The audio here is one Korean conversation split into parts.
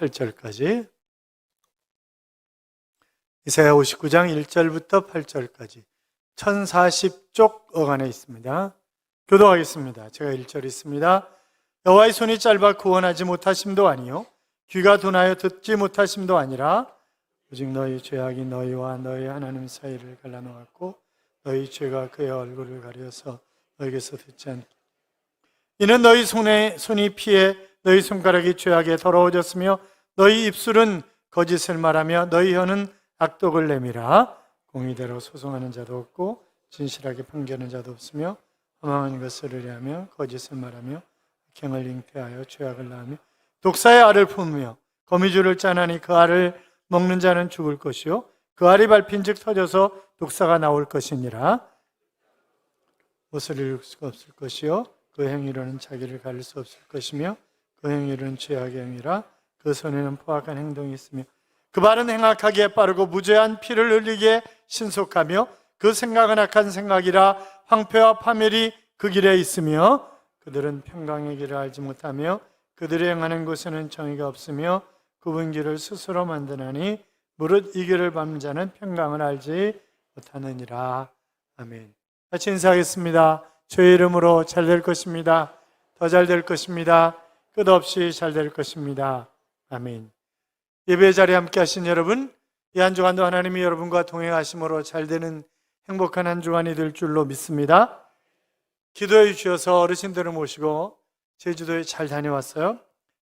8절까지, 이사야 59장 1절부터 8절까지 1040쪽 어간에 있습니다. 교독하겠습니다. 제가 1절 있습니다. 여호와의 손이 짧아 구원하지 못하심도 아니요 귀가 둔하여 듣지 못하심도 아니라 오직 너희 죄악이 너희와 너희 하나님 사이를 갈라놓았고 너희 죄가 그의 얼굴을 가려서 너희에게서 듣지 않게 이는 너희 손이 피해 너희 손가락이 죄악에 더러워졌으며 너희 입술은 거짓을 말하며 너희 혀는 악독을 내밀어 공의대로 소송하는 자도 없고 진실하게 판결하는 자도 없으며 허망한 것을 의뢰하며 거짓을 말하며 악행을 잉태하여 죄악을 낳으며 독사의 알을 품으며 거미줄을 짜나니 그 알을 먹는 자는 죽을 것이요 그 알이 밟힌즉 터져서 독사가 나올 것이니라. 옷을 이룰 수가 없을 것이요 그 행위로는 자기를 가릴 수 없을 것이며 그 행위로는 죄악의 행위라. 그 손에는 포악한 행동이 있으며 그 발은 행악하기에 빠르고 무죄한 피를 흘리기에 신속하며 그 생각은 악한 생각이라. 황폐와 파멸이 그 길에 있으며 그들은 평강의 길을 알지 못하며 그들이 행하는 곳에는 정의가 없으며 굽은 길을 스스로 만드나니 무릇 이 길을 밟는 자는 평강을 알지 못하느니라. 아멘. 같이 인사하겠습니다. 주의 이름으로 잘 될 것입니다. 더 잘 될 것입니다. 끝없이 잘 될 것입니다. 아멘. 예배 자리에 함께 하신 여러분, 이 한 주간도 하나님이 여러분과 동행하심으로 잘 되는 행복한 한 주간이 될 줄로 믿습니다. 기도해 주셔서 어르신들을 모시고 제주도에 잘 다녀왔어요.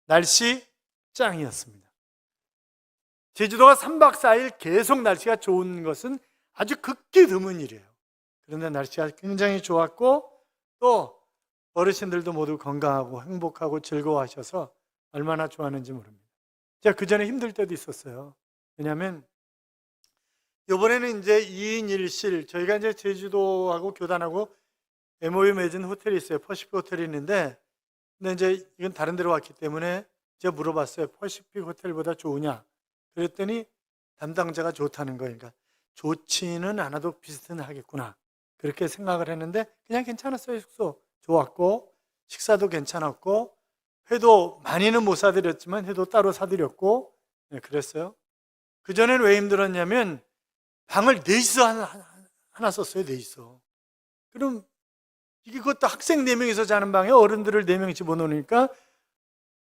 날씨 짱이었습니다. 제주도가 3박 4일 계속 날씨가 좋은 것은 아주 극히 드문 일이에요. 그런데 날씨가 굉장히 좋았고 또 어르신들도 모두 건강하고 행복하고 즐거워하셔서 얼마나 좋았는지 모릅니다. 제가 그 전에 힘들 때도 있었어요. 왜냐하면 이번에는 이제 2인 1실, 저희가 이제 제주도하고 교단하고 MOU 맺은 호텔이 있어요. 퍼시픽 호텔이 있는데, 근데 이제 이건 다른 데로 왔기 때문에 제가 물어봤어요. 퍼시픽 호텔보다 좋으냐? 그랬더니 담당자가 좋다는 거예요. 그러니까 좋지는 않아도 비슷은 하겠구나. 그렇게 생각을 했는데 그냥 괜찮았어요. 숙소 좋았고 식사도 괜찮았고 회도 많이는 못 사드렸지만 회도 따로 사드렸고 그랬어요. 그전에는 왜 힘들었냐면 방을 넷이서 하나 썼어요. 넷이서. 그럼 이게 그것도 학생 4명이서 자는 방에 어른들을 4명 집어넣으니까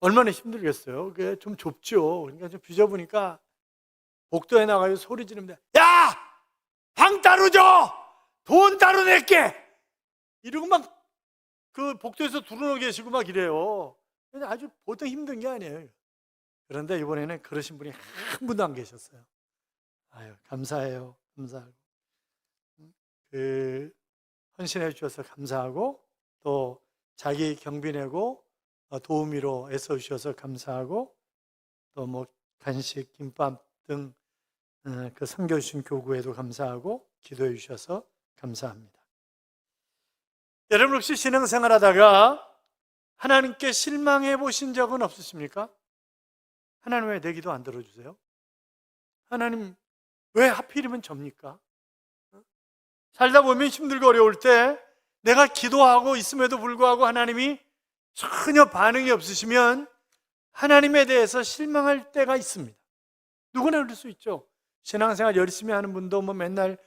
얼마나 힘들겠어요. 그게 좀 좁죠. 그러니까 좀 빚어보니까 복도에 나가서 소리 지르면 야! 방 따로 줘! 돈 따로 낼게! 이러고 막 그 복도에서 두루누워 계시고 막 이래요. 아주 보통 힘든 게 아니에요. 그런데 이번에는 그러신 분이 한 분도 안 계셨어요. 아유, 감사해요. 감사하고. 헌신해 주셔서 감사하고 또 자기 경비 내고 도우미로 애써 주셔서 감사하고 또 뭐 간식, 김밥 등 그 섬겨주신 교구에도 감사하고 기도해 주셔서 감사합니다. 여러분 혹시 신앙생활 하다가 하나님께 실망해 보신 적은 없으십니까? 하나님 왜 내 기도 안 들어주세요? 하나님 왜 하필이면 접니까? 살다 보면 힘들고 어려울 때 내가 기도하고 있음에도 불구하고 하나님이 전혀 반응이 없으시면 하나님에 대해서 실망할 때가 있습니다. 누구나 그럴 수 있죠. 신앙생활 열심히 하는 분도 뭐 맨날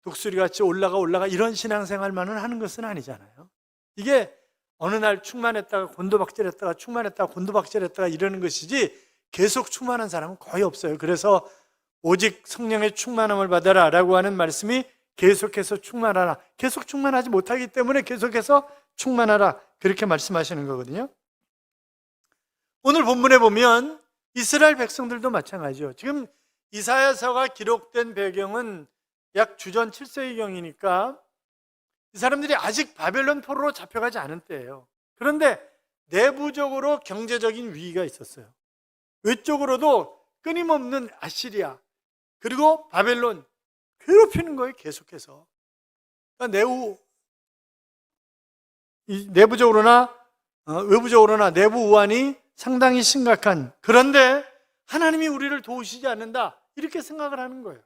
독수리같이 올라가 이런 신앙생활만은 하는 것은 아니잖아요. 이게 어느 날 충만했다가 곤두박질했다가 충만했다가 곤두박질했다가 이러는 것이지 계속 충만한 사람은 거의 없어요. 그래서 오직 성령의 충만함을 받아라 라고 하는 말씀이 계속해서 충만하라, 계속 충만하지 못하기 때문에 계속해서 충만하라 그렇게 말씀하시는 거거든요. 오늘 본문에 보면 이스라엘 백성들도 마찬가지죠. 지금 이사야서가 기록된 배경은 약 주전 7세기경이니까 이 사람들이 아직 바벨론 포로로 잡혀가지 않은 때예요. 그런데 내부적으로 경제적인 위기가 있었어요. 외적으로도 끊임없는 아시리아 그리고 바벨론 괴롭히는 거예요. 계속해서. 그러니까 내부적으로나 외부적으로나 내부 우환이 상당히 심각한, 그런데 하나님이 우리를 도우시지 않는다 이렇게 생각을 하는 거예요.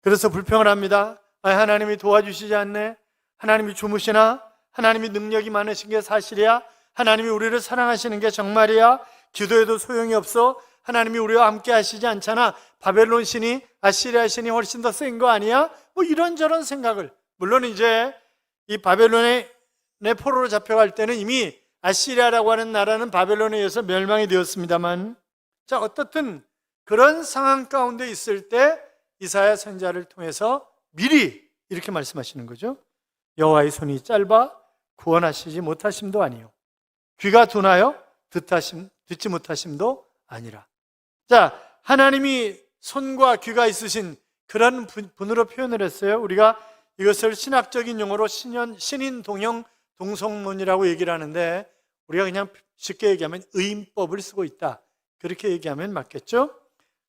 그래서 불평을 합니다. 하나님이 도와주시지 않네. 하나님이 주무시나? 하나님이 능력이 많으신 게 사실이야? 하나님이 우리를 사랑하시는 게 정말이야? 기도해도 소용이 없어? 하나님이 우리와 함께 하시지 않잖아. 바벨론 신이, 아시리아 신이 훨씬 더 센 거 아니야? 뭐 이런저런 생각을. 물론 이제 이 바벨론의 포로로 잡혀갈 때는 이미 아시리아라고 하는 나라는 바벨론에 의해서 멸망이 되었습니다만, 자, 어떻든 그런 상황 가운데 있을 때 이사야 선지자를 통해서 미리 이렇게 말씀하시는 거죠. 여호와의 손이 짧아 구원하시지 못하심도 아니요, 귀가 둔하여 듣지 못하심도 아니라. 자, 하나님이 손과 귀가 있으신 그런 분으로 표현을 했어요. 우리가 이것을 신학적인 용어로 신인 동형 동성론이라고 얘기를 하는데, 우리가 그냥 쉽게 얘기하면 의인법을 쓰고 있다, 그렇게 얘기하면 맞겠죠?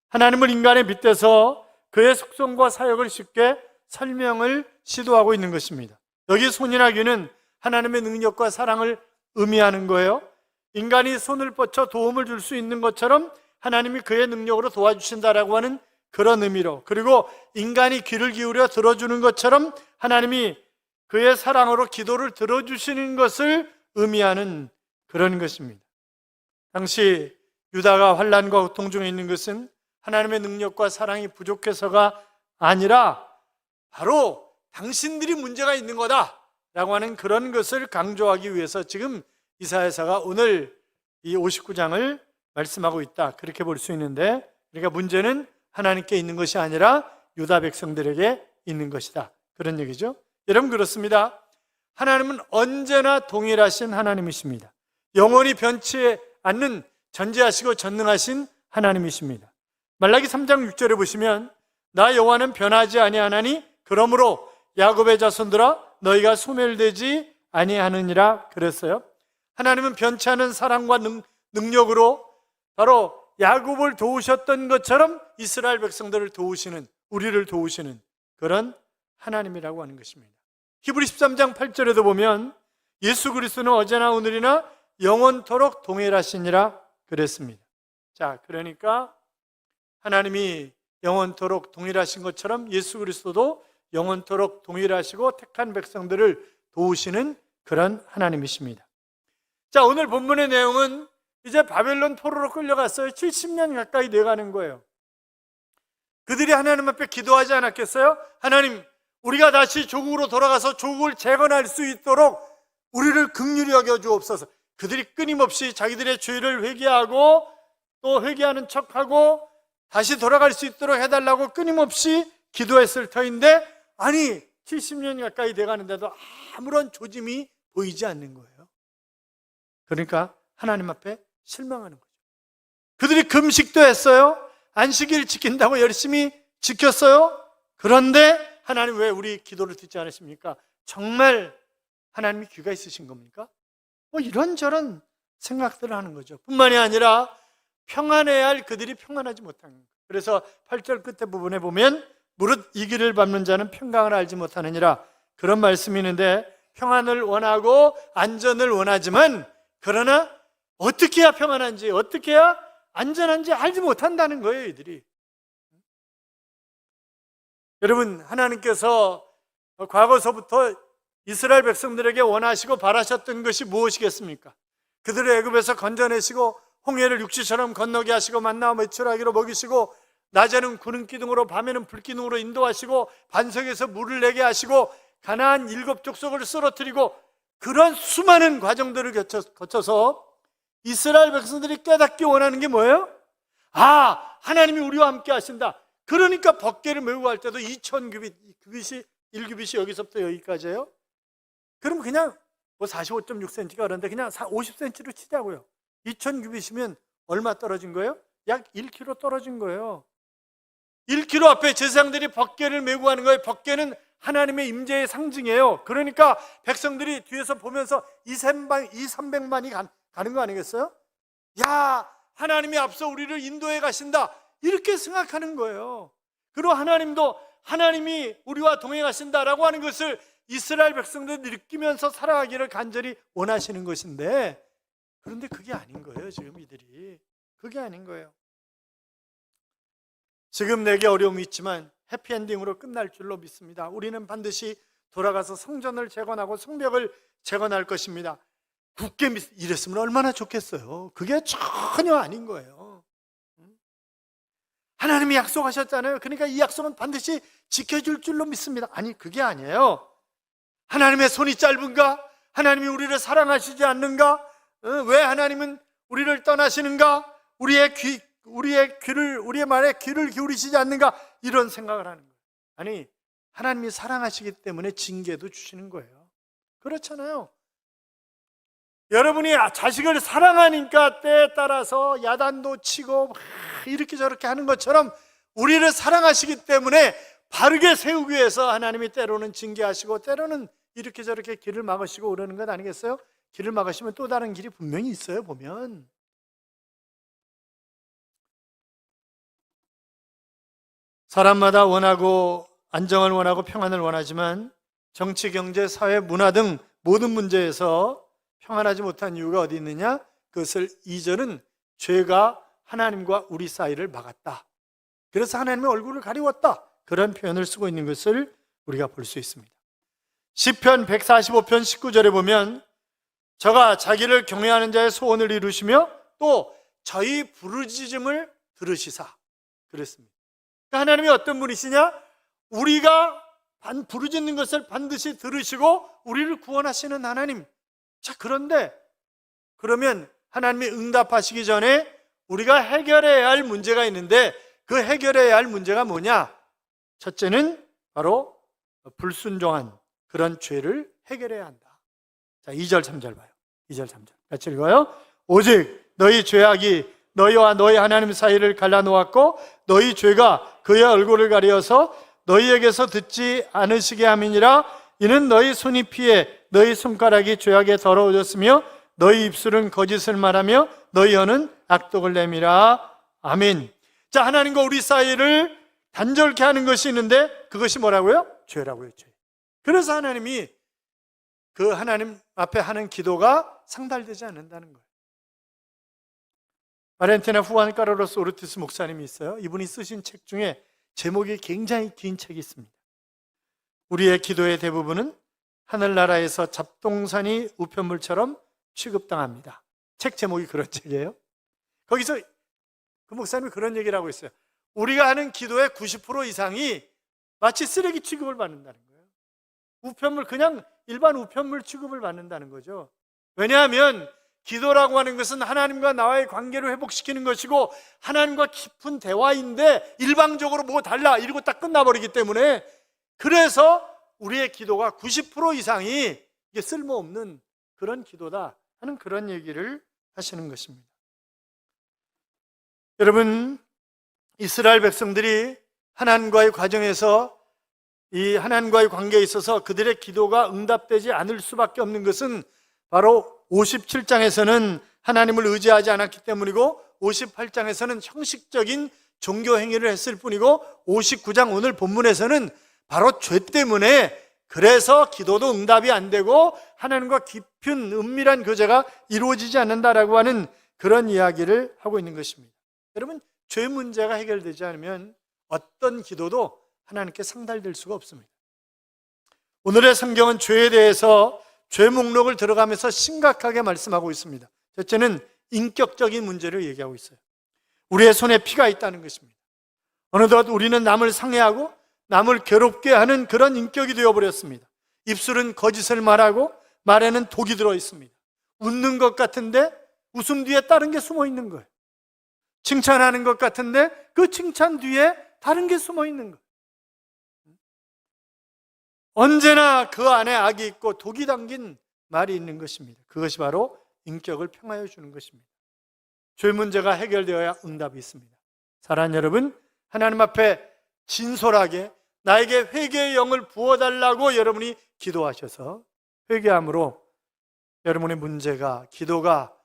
하나님을 인간에 빗대서 그의 속성과 사역을 쉽게 설명을 시도하고 있는 것입니다. 여기 손이나 귀는 하나님의 능력과 사랑을 의미하는 거예요. 인간이 손을 뻗쳐 도움을 줄 수 있는 것처럼 하나님이 그의 능력으로 도와주신다라고 하는 그런 의미로, 그리고 인간이 귀를 기울여 들어주는 것처럼 하나님이 그의 사랑으로 기도를 들어주시는 것을 의미하는 그런 것입니다. 당시 유다가 환난과 고통 중에 있는 것은 하나님의 능력과 사랑이 부족해서가 아니라 바로 당신들이 문제가 있는 거다라고 하는 그런 것을 강조하기 위해서 지금 이사야서가 오늘 이 59장을 말씀하고 있다, 그렇게 볼 수 있는데, 그러니까 문제는 하나님께 있는 것이 아니라 유다 백성들에게 있는 것이다, 그런 얘기죠. 여러분, 그렇습니다. 하나님은 언제나 동일하신 하나님이십니다. 영원히 변치 않는 전지하시고 전능하신 하나님이십니다. 말라기 3장 6절에 보시면 나 여호와는 변하지 아니하나니 그러므로 야곱의 자손들아 너희가 소멸되지 아니하느니라 그랬어요. 하나님은 변치 않은 사랑과 능력으로 바로 야곱을 도우셨던 것처럼 이스라엘 백성들을 도우시는, 우리를 도우시는 그런 하나님이라고 하는 것입니다. 히브리 13장 8절에도 보면 예수 그리스도는 어제나 오늘이나 영원토록 동일하시니라 그랬습니다. 자, 그러니까 하나님이 영원토록 동일하신 것처럼 예수 그리스도도 영원토록 동일하시고 택한 백성들을 도우시는 그런 하나님이십니다. 자, 오늘 본문의 내용은 이제 바벨론 포로로 끌려갔어요. 70년 가까이 돼가는 거예요. 그들이 하나님 앞에 기도하지 않았겠어요? 하나님, 우리가 다시 조국으로 돌아가서 조국을 재건할 수 있도록 우리를 긍휼히 여겨 주옵소서. 그들이 끊임없이 자기들의 죄를 회개하고 또 회개하는 척하고 다시 돌아갈 수 있도록 해달라고 끊임없이 기도했을 터인데, 아니 70년 가까이 돼가는데도 아무런 조짐이 보이지 않는 거예요. 그러니까 하나님 앞에 실망하는 거죠. 그들이 금식도 했어요. 안식일 지킨다고 열심히 지켰어요. 그런데 하나님, 왜 우리 기도를 듣지 않으십니까? 정말 하나님이 귀가 있으신 겁니까? 뭐 이런저런 생각들을 하는 거죠. 뿐만이 아니라 평안해야 할 그들이 평안하지 못한 거예요. 그래서 8절 끝에 부분에 보면 무릇 이 길을 밟는 자는 평강을 알지 못하느니라, 그런 말씀이 있는데, 평안을 원하고 안전을 원하지만 그러나 어떻게 해야 평안한지, 어떻게 해야 안전한지 알지 못한다는 거예요, 이들이. 여러분, 하나님께서 과거서부터 이스라엘 백성들에게 원하시고 바라셨던 것이 무엇이겠습니까? 그들을 애굽에서 건져내시고 홍해를 육지처럼 건너게 하시고 만나와 메추라기로 먹이시고 낮에는 구름 기둥으로 밤에는 불 기둥으로 인도하시고 반석에서 물을 내게 하시고 가나안 7 족속을 쓰러뜨리고, 그런 수많은 과정들을 거쳐서 이스라엘 백성들이 깨닫기 원하는 게 뭐예요? 아, 하나님이 우리와 함께 하신다. 그러니까 벗개를 메고 갈 때도 2000규빗, 1규빗이 여기서부터 여기까지예요. 그럼 그냥 뭐 45.6cm가 그런데 그냥 50cm로 치자고요. 2000규빗이면 얼마 떨어진 거예요? 약 1km 떨어진 거예요. 1km 앞에 제사장들이 벗개를 메고 가는 거예요. 벗개는 하나님의 임재의 상징이에요. 그러니까 백성들이 뒤에서 보면서 200~300만이 가는 거 아니겠어요? 야, 하나님이 앞서 우리를 인도해 가신다, 이렇게 생각하는 거예요. 그리고 하나님도 하나님이 우리와 동행하신다라고 하는 것을 이스라엘 백성들이 느끼면서 살아가기를 간절히 원하시는 것인데, 그런데 그게 아닌 거예요. 지금 이들이 그게 아닌 거예요. 지금 내게 어려움이 있지만 해피엔딩으로 끝날 줄로 믿습니다. 우리는 반드시 돌아가서 성전을 재건하고 성벽을 재건할 것입니다. 굳게 이랬으면 얼마나 좋겠어요. 그게 전혀 아닌 거예요. 하나님이 약속하셨잖아요. 그러니까 이 약속은 반드시 지켜줄 줄로 믿습니다. 아니, 그게 아니에요. 하나님의 손이 짧은가? 하나님이 우리를 사랑하시지 않는가? 왜 하나님은 우리를 떠나시는가? 우리의 말에 귀를 기울이시지 않는가? 이런 생각을 하는 거예요. 아니, 하나님이 사랑하시기 때문에 징계도 주시는 거예요. 그렇잖아요. 여러분이 자식을 사랑하니까 때에 따라서 야단도 치고 이렇게 저렇게 하는 것처럼 우리를 사랑하시기 때문에 바르게 세우기 위해서 하나님이 때로는 징계하시고 때로는 이렇게 저렇게 길을 막으시고 그러는 것 아니겠어요? 길을 막으시면 또 다른 길이 분명히 있어요. 보면 사람마다 원하고 안정을 원하고 평안을 원하지만 정치, 경제, 사회, 문화 등 모든 문제에서 평안하지 못한 이유가 어디 있느냐? 그것을 2절은 죄가 하나님과 우리 사이를 막았다. 그래서 하나님의 얼굴을 가리웠다. 그런 표현을 쓰고 있는 것을 우리가 볼 수 있습니다. 시편 145편 19절에 보면 저가 자기를 경외하는 자의 소원을 이루시며 또 저희 부르짖음을 들으시사 그랬습니다. 그러니까 하나님이 어떤 분이시냐? 우리가 부르짖는 것을 반드시 들으시고 우리를 구원하시는 하나님. 자, 그런데 그러면 하나님이 응답하시기 전에 우리가 해결해야 할 문제가 있는데 그 해결해야 할 문제가 뭐냐? 첫째는 바로 불순종한 그런 죄를 해결해야 한다. 자, 2절 3절 봐요. 2절 3절 같이 읽어요. 오직 너희 죄악이 너희와 너희 하나님 사이를 갈라놓았고 너희 죄가 그의 얼굴을 가려서 너희에게서 듣지 않으시게 함이니라. 이는 너희 손이 피해 너희 손가락이 죄악에 더러워졌으며 너희 입술은 거짓을 말하며 너희 혀는 악독을 내밀어. 아멘. 자, 하나님과 우리 사이를 단절케 하는 것이 있는데 그것이 뭐라고요? 죄라고요. 죄. 그래서 하나님이 그 하나님 앞에 하는 기도가 상달되지 않는다는 거예요. 아르헨티나 후안 카를로스 오르티스 목사님이 있어요. 이분이 쓰신 책 중에 제목이 굉장히 긴 책이 있습니다. 우리의 기도의 대부분은 하늘나라에서 잡동사니 우편물처럼 취급당합니다. 책 제목이 그런 책이에요. 거기서 그 목사님이 그런 얘기를 하고 있어요. 우리가 하는 기도의 90% 이상이 마치 쓰레기 취급을 받는다는 거예요. 우편물, 그냥 일반 우편물 취급을 받는다는 거죠. 왜냐하면 기도라고 하는 것은 하나님과 나와의 관계를 회복시키는 것이고 하나님과 깊은 대화인데 일방적으로 뭐 달라 이러고 딱 끝나버리기 때문에 그래서 우리의 기도가 90% 이상이 이게 쓸모없는 그런 기도다 하는 그런 얘기를 하시는 것입니다. 여러분, 이스라엘 백성들이 하나님과의 과정에서 이 하나님과의 관계에 있어서 그들의 기도가 응답되지 않을 수밖에 없는 것은 바로 57장에서는 하나님을 의지하지 않았기 때문이고 58장에서는 형식적인 종교 행위를 했을 뿐이고 59장 오늘 본문에서는 바로 죄 때문에 그래서 기도도 응답이 안 되고 하나님과 깊은 은밀한 교제가 이루어지지 않는다라고 하는 그런 이야기를 하고 있는 것입니다. 여러분, 죄 문제가 해결되지 않으면 어떤 기도도 하나님께 상달될 수가 없습니다. 오늘의 성경은 죄에 대해서 죄 목록을 들어가면서 심각하게 말씀하고 있습니다. 첫째는 인격적인 문제를 얘기하고 있어요. 우리의 손에 피가 있다는 것입니다. 어느덧 우리는 남을 상해하고 남을 괴롭게 하는 그런 인격이 되어버렸습니다. 입술은 거짓을 말하고 말에는 독이 들어 있습니다. 웃는 것 같은데 웃음 뒤에 다른 게 숨어 있는 거예요. 칭찬하는 것 같은데 그 칭찬 뒤에 다른 게 숨어 있는 거예요. 언제나 그 안에 악이 있고 독이 담긴 말이 있는 것입니다. 그것이 바로 인격을 평하여 주는 것입니다. 죄 문제가 해결되어야 응답이 있습니다. 사랑하는 여러분, 하나님 앞에 진솔하게 나에게 회개의 영을 부어달라고 여러분이 기도하셔서 회개함으로 여러분의 문제가, 기도가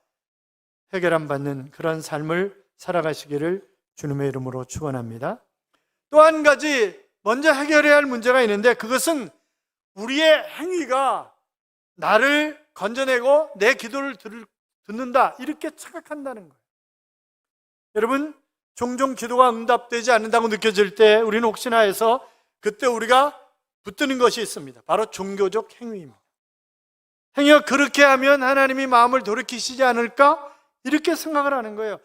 해결함 받는 그런 삶을 살아가시기를 주님의 이름으로 축원합니다. 또 한 가지 먼저 해결해야 할 문제가 있는데 그것은 우리의 행위가 나를 건져내고 내 기도를 듣는다 이렇게 착각한다는 거예요. 여러분, 종종 기도가 응답되지 않는다고 느껴질 때 우리는 혹시나 해서 그때 우리가 붙드는 것이 있습니다. 바로 종교적 행위입니다. 행여 그렇게 하면 하나님이 마음을 돌이키시지 않을까? 이렇게 생각을 하는 거예요.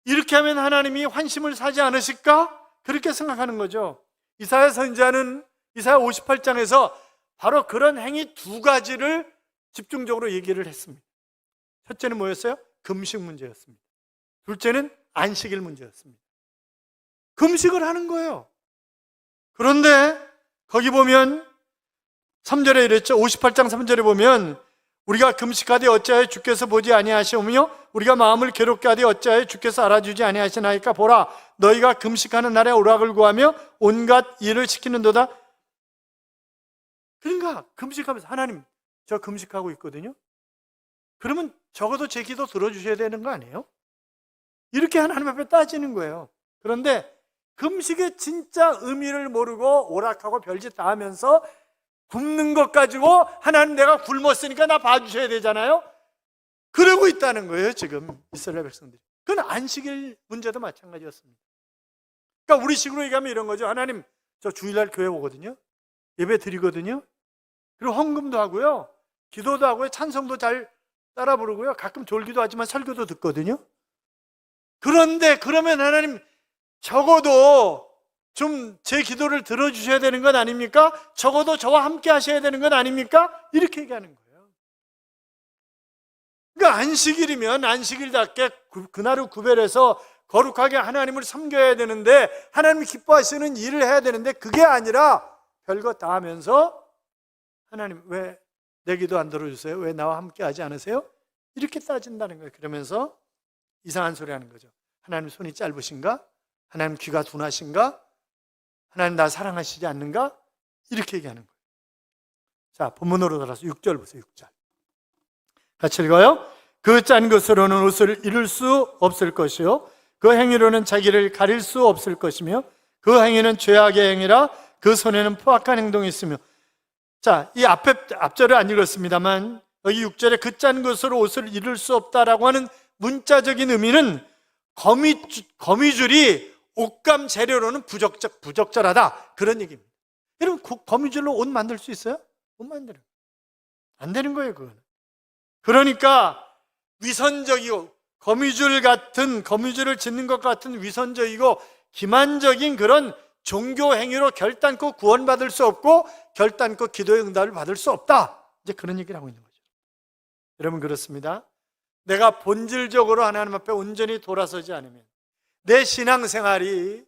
이렇게 하면 하나님이 환심을 사지 않으실까? 그렇게 생각하는 거죠. 이사야 선지자는 이사야 58장에서 바로 그런 행위 두 가지를 집중적으로 얘기를 했습니다. 첫째는 뭐였어요? 금식 문제였습니다. 둘째는 안식일 문제였습니다. 금식을 하는 거예요. 그런데 거기 보면 3절에 이랬죠. 58장 3절에 보면 우리가 금식하되 어찌하여 주께서 보지 아니하시오며 우리가 마음을 괴롭게 하되 어찌하여 주께서 알아주지 아니하시나이까. 보라, 너희가 금식하는 날에 오락을 구하며 온갖 일을 시키는도다. 그러니까 금식하면서 하나님, 저 금식하고 있거든요. 그러면 적어도 제 기도 들어주셔야 되는 거 아니에요? 이렇게 하나님 앞에 따지는 거예요. 그런데 금식의 진짜 의미를 모르고 오락하고 별짓 다 하면서 굶는 것 가지고 하나님 내가 굶었으니까 나 봐주셔야 되잖아요. 그러고 있다는 거예요, 지금 이스라엘 백성들이. 그건 안식일 문제도 마찬가지였습니다. 그러니까 우리 식으로 얘기하면 이런 거죠. 하나님, 저 주일날 교회 오거든요. 예배 드리거든요. 그리고 헌금도 하고요. 기도도 하고요. 찬송도 잘 따라 부르고요. 가끔 졸기도 하지만 설교도 듣거든요. 그런데 그러면 하나님 적어도 좀 제 기도를 들어주셔야 되는 건 아닙니까? 적어도 저와 함께 하셔야 되는 건 아닙니까? 이렇게 얘기하는 거예요. 그러니까 안식일이면 안식일답게 그날을 구별해서 거룩하게 하나님을 섬겨야 되는데 하나님이 기뻐하시는 일을 해야 되는데 그게 아니라 별거 다 하면서 하나님 왜 내 기도 안 들어주세요? 왜 나와 함께 하지 않으세요? 이렇게 따진다는 거예요. 그러면서 이상한 소리 하는 거죠. 하나님 손이 짧으신가? 하나님 귀가 둔하신가? 하나님 나 사랑하시지 않는가? 이렇게 얘기하는 거예요. 자, 본문으로 돌아서 6절 보세요. 6절 같이 읽어요. 그 짠 것으로는 옷을 이룰 수 없을 것이요 그 행위로는 자기를 가릴 수 없을 것이며 그 행위는 죄악의 행위라 그 손에는 포악한 행동이 있으며. 자, 이 앞절을 안 읽었습니다만 여기 6절에 그 짠 것으로 옷을 이룰 수 없다라고 하는 문자적인 의미는 거미줄이 옷감 재료로는 부적절하다, 그런 얘기입니다. 여러분, 거미줄로 옷 만들 수 있어요? 못 만들어요. 안 되는 거예요, 그거는. 그러니까 위선적이고 거미줄을 짓는 것 같은 위선적이고 기만적인 그런 종교 행위로 결단코 구원받을 수 없고 결단코 기도의 응답을 받을 수 없다, 이제 그런 얘기를 하고 있는 거죠. 여러분, 그렇습니다. 내가 본질적으로 하나님 앞에 온전히 돌아서지 않으면, 내 신앙생활이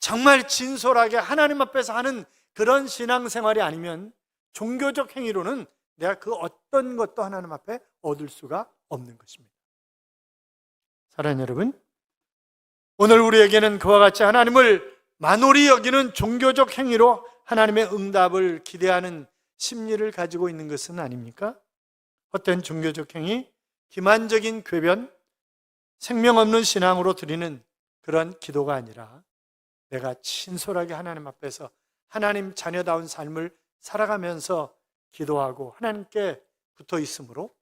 정말 진솔하게 하나님 앞에서 하는 그런 신앙생활이 아니면 종교적 행위로는 내가 그 어떤 것도 하나님 앞에 얻을 수가 없는 것입니다. 사랑하는 여러분, 오늘 우리에게는 그와 같이 하나님을 만홀히 여기는 종교적 행위로 하나님의 응답을 기대하는 심리를 가지고 있는 것은 아닙니까? 헛된 종교적 행위, 기만적인 궤변, 생명 없는 신앙으로 드리는 그런 기도가 아니라 내가 진솔하게 하나님 앞에서 하나님 자녀다운 삶을 살아가면서 기도하고 하나님께 붙어 있으므로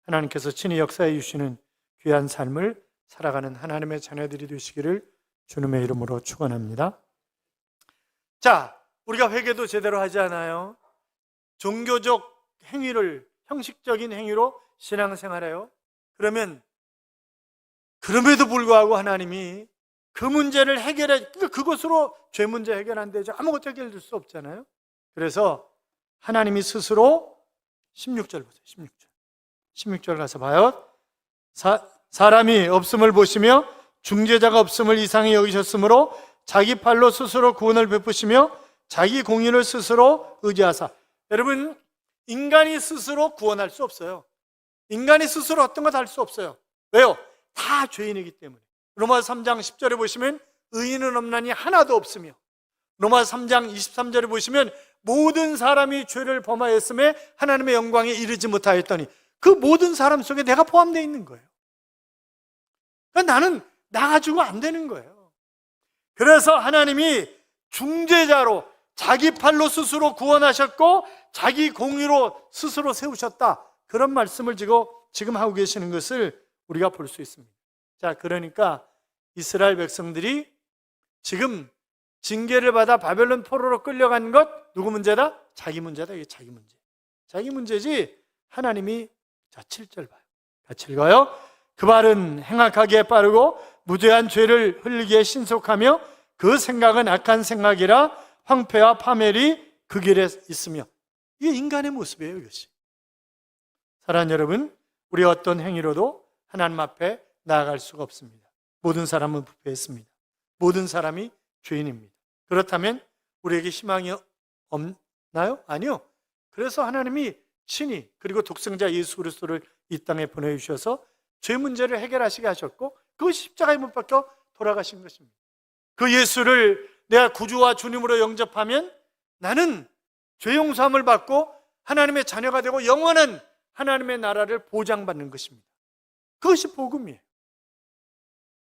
하나님께서 친히 역사해 주시는 귀한 삶을 살아가는 하나님의 자녀들이 되시기를 주님의 이름으로 축원합니다. 자, 우리가 회개도 제대로 하지 않아요. 종교적 행위를, 형식적인 행위로 신앙생활해요. 그러면 그럼에도 불구하고 하나님이 그 문제를 그것으로 죄 문제 해결 안 되죠. 아무것도 해결될 수 없잖아요. 그래서 하나님이 스스로 16절 보세요. 16절 가서 봐요. 사람이 없음을 보시며 중재자가 없음을 이상히 여기셨으므로 자기 팔로 스스로 구원을 베푸시며 자기 공의를 스스로 의지하사. 여러분, 인간이 스스로 구원할 수 없어요. 인간이 스스로 어떤 것 할 수 없어요. 왜요? 다 죄인이기 때문에. 로마서 3장 10절에 보시면 의인은 없나니 하나도 없으며, 로마서 3장 23절에 보시면 모든 사람이 죄를 범하였음에 하나님의 영광에 이르지 못하였더니, 그 모든 사람 속에 내가 포함되어 있는 거예요. 그러니까 나는 나 가지고 안 되는 거예요. 그래서 하나님이 중재자로 자기 팔로 스스로 구원하셨고 자기 공의로 스스로 세우셨다, 그런 말씀을 지금 하고 계시는 것을 우리가 볼 수 있습니다. 자, 그러니까 이스라엘 백성들이 지금 징계를 받아 바벨론 포로로 끌려간 것 누구 문제다? 자기 문제다. 이게 자기 문제. 자기 문제지 하나님이, 자 7절 봐요. 같이 읽어요. 그 발은 행악하기에 빠르고 무죄한 죄를 흘리기에 신속하며 그 생각은 악한 생각이라 황폐와 파멸이 그 길에 있으며. 이게 인간의 모습이에요. 이것이. 사랑하는 여러분, 우리 어떤 행위로도 하나님 앞에 나아갈 수가 없습니다. 모든 사람은 부패했습니다. 모든 사람이 죄인입니다. 그렇다면 우리에게 희망이 없나요? 아니요. 그래서 하나님이 친히, 그리고 독생자 예수 그리스도를 이 땅에 보내주셔서 죄 문제를 해결하시게 하셨고, 그 십자가에 못 박혀 돌아가신 것입니다. 그 예수를 내가 구주와 주님으로 영접하면 나는 죄 용서함을 받고 하나님의 자녀가 되고 영원한 하나님의 나라를 보장받는 것입니다. 그것이 복음이에요.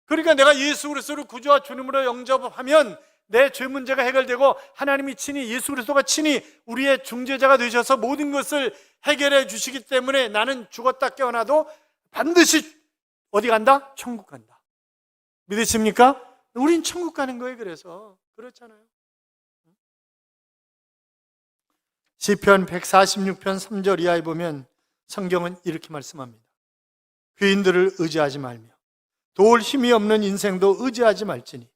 그러니까 내가 예수 그리스도를 구주와 주님으로 영접하면 내 죄 문제가 해결되고 하나님이 친히, 예수 그리스도가 친히 우리의 중재자가 되셔서 모든 것을 해결해 주시기 때문에 나는 죽었다 깨어나도 반드시 어디 간다? 천국 간다. 믿으십니까? 우린 천국 가는 거예요. 그래서 그렇잖아요. 시편 146편 3절 이하에 보면 성경은 이렇게 말씀합니다. 귀인들을 의지하지 말며 도울 힘이 없는 인생도 의지하지 말지니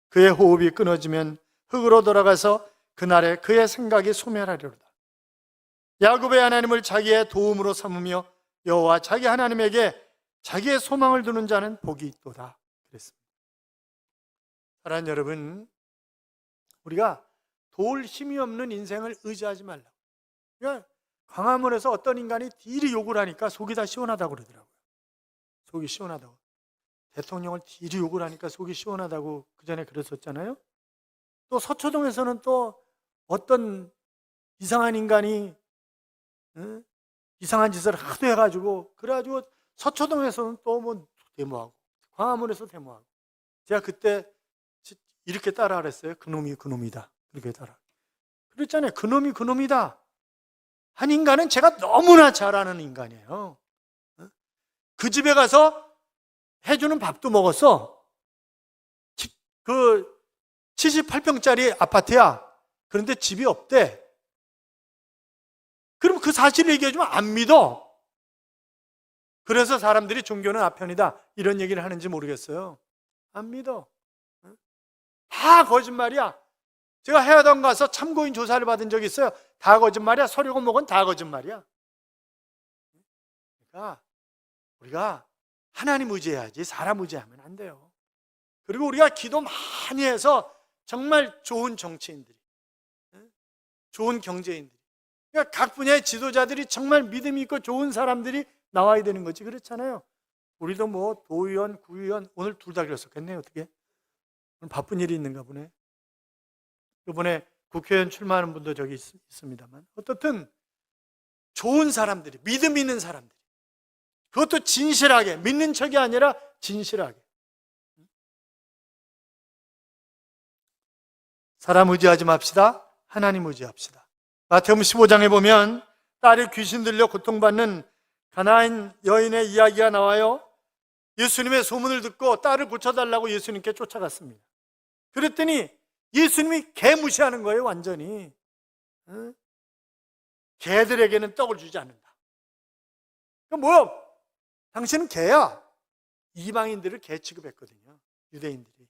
그의 호흡이 끊어지면 흙으로 돌아가서 그날에 그의 생각이 소멸하리로다. 야곱의 하나님을 자기의 도움으로 삼으며 여호와 자기 하나님에게 자기의 소망을 두는 자는 복이 있도다. 그랬습니다. 사랑하는 여러분, 우리가 도울 힘이 없는 인생을 의지하지 말라고. 그러니까 광화문에서 어떤 인간이 딜이 욕을 하니까 속이 다 시원하다고 그러더라고요. 속이 시원하다고. 대통령을 딜이 욕을 하니까 속이 시원하다고 그전에 그랬었잖아요. 또 서초동에서는 또 어떤 이상한 인간이 이상한 짓을 하도 해가지고, 그래가지고 서초동에서는 또 뭐 데모하고, 광화문에서 데모하고. 제가 그때 이렇게 따라 그랬어요. 그놈이 그놈이다. 그렇게 따라. 그랬잖아요. 그놈이 그놈이다. 한 인간은 제가 너무나 잘 아는 인간이에요. 그 집에 가서 해주는 밥도 먹었어. 그 78평짜리 아파트야. 그런데 집이 없대. 그럼 그 사실을 얘기해주면 안 믿어. 그래서 사람들이 종교는 아편이다 이런 얘기를 하는지 모르겠어요. 안 믿어. 다 거짓말이야. 제가 해화동 가서 참고인 조사를 받은 적이 있어요. 다 거짓말이야. 서류고목은 다 거짓말이야. 그러니까 우리가 하나님 의지해야지 사람 의지하면 안 돼요. 그리고 우리가 기도 많이 해서 정말 좋은 정치인들이, 좋은 경제인들이, 그러니까 각 분야의 지도자들이 정말 믿음이 있고 좋은 사람들이 나와야 되는 거지. 그렇잖아요. 우리도 뭐 도의원, 구의원 오늘 둘 다 그랬었겠네요. 어떻게? 오늘 바쁜 일이 있는가 보네. 이번에 국회의원 출마하는 분도 저기 있습니다만, 어떻든 좋은 사람들이, 믿음 있는 사람들이, 그것도 진실하게, 믿는 척이 아니라 진실하게. 사람 의지하지 맙시다. 하나님 의지합시다. 마태복음 15장에 보면 딸이 귀신 들려 고통받는 가나안 여인의 이야기가 나와요. 예수님의 소문을 듣고 딸을 고쳐달라고 예수님께 쫓아갔습니다. 그랬더니 예수님이 개 무시하는 거예요. 완전히. 개들에게는 떡을 주지 않는다. 뭐야? 당신은 개야. 이방인들을 개 취급했거든요. 유대인들이.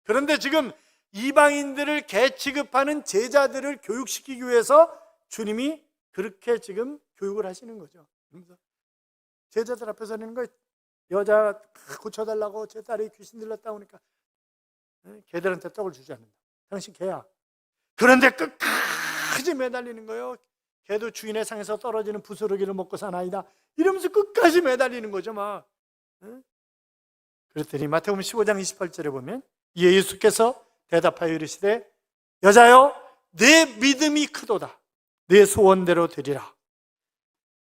그런데 지금 이방인들을 개 취급하는 제자들을 교육시키기 위해서 주님이 그렇게 지금 교육을 하시는 거죠. 제자들 앞에서 하는 거, 여자 고쳐달라고 제 딸이 귀신 들렸다 오니까 개들한테 떡을 주지 않는다. 당신 개야. 그런데 끝까지 매달리는 거예요. 개도 주인의 상에서 떨어지는 부스러기를 먹고 사나이다 이러면서 끝까지 매달리는 거죠. 막. 그랬더니 마태복음 15장 28절에 보면 예수께서 대답하여 이르시되 여자여 내 믿음이 크도다. 내 소원대로 되리라.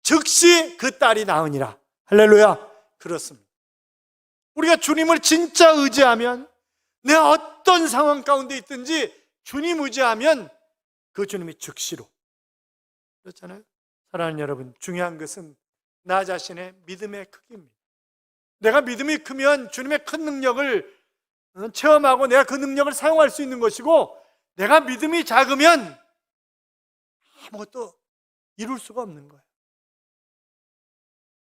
즉시 그 딸이 나으니라. 할렐루야. 그렇습니다. 우리가 주님을 진짜 의지하면, 내가 어떤 상황 가운데 있든지 주님 의지하면 그 주님이 즉시로. 그렇잖아요. 사랑하는 여러분, 중요한 것은 나 자신의 믿음의 크기입니다. 내가 믿음이 크면 주님의 큰 능력을 체험하고 내가 그 능력을 사용할 수 있는 것이고, 내가 믿음이 작으면 아무것도 이룰 수가 없는 거예요.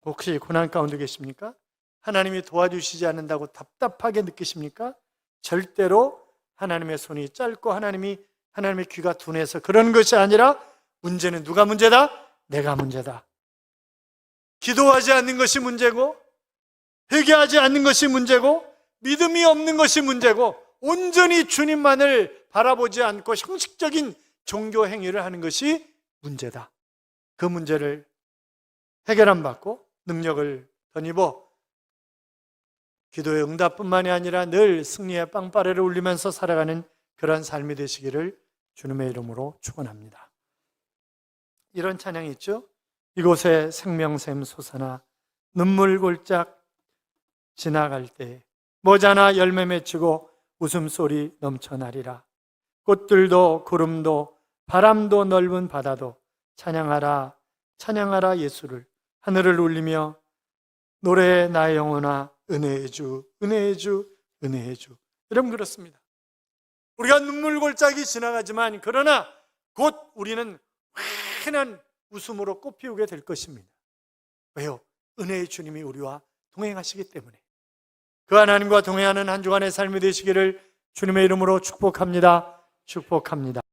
혹시 고난 가운데 계십니까? 하나님이 도와주시지 않는다고 답답하게 느끼십니까? 절대로 하나님의 손이 짧고 하나님의 귀가 둔해서 그런 것이 아니라 문제는 누가 문제다? 내가 문제다. 기도하지 않는 것이 문제고 회개하지 않는 것이 문제고 믿음이 없는 것이 문제고 온전히 주님만을 바라보지 않고 형식적인 종교 행위를 하는 것이 문제다. 그 문제를 해결안 받고 능력을 덧입어 기도의 응답뿐만이 아니라 늘 승리의 빵빠레를 울리면서 살아가는 그런 삶이 되시기를 주님의 이름으로 축원합니다. 이런 찬양이 있죠. 이곳에 생명샘 솟아나 눈물 골짝 지나갈 때 모자나 열매 맺히고 웃음소리 넘쳐나리라. 꽃들도 구름도 바람도 넓은 바다도 찬양하라 찬양하라 예수를. 하늘을 울리며 노래해 나의 영혼아 은혜의 주 은혜의 주 은혜의 주. 여러분 그렇습니다. 우리가 눈물 골짜기 지나가지만 그러나 곧 우리는 환한 웃음으로 꽃피우게 될 것입니다. 왜요? 은혜의 주님이 우리와 동행하시기 때문에. 그 하나님과 동행하는 한 주간의 삶이 되시기를 주님의 이름으로 축복합니다. 축복합니다.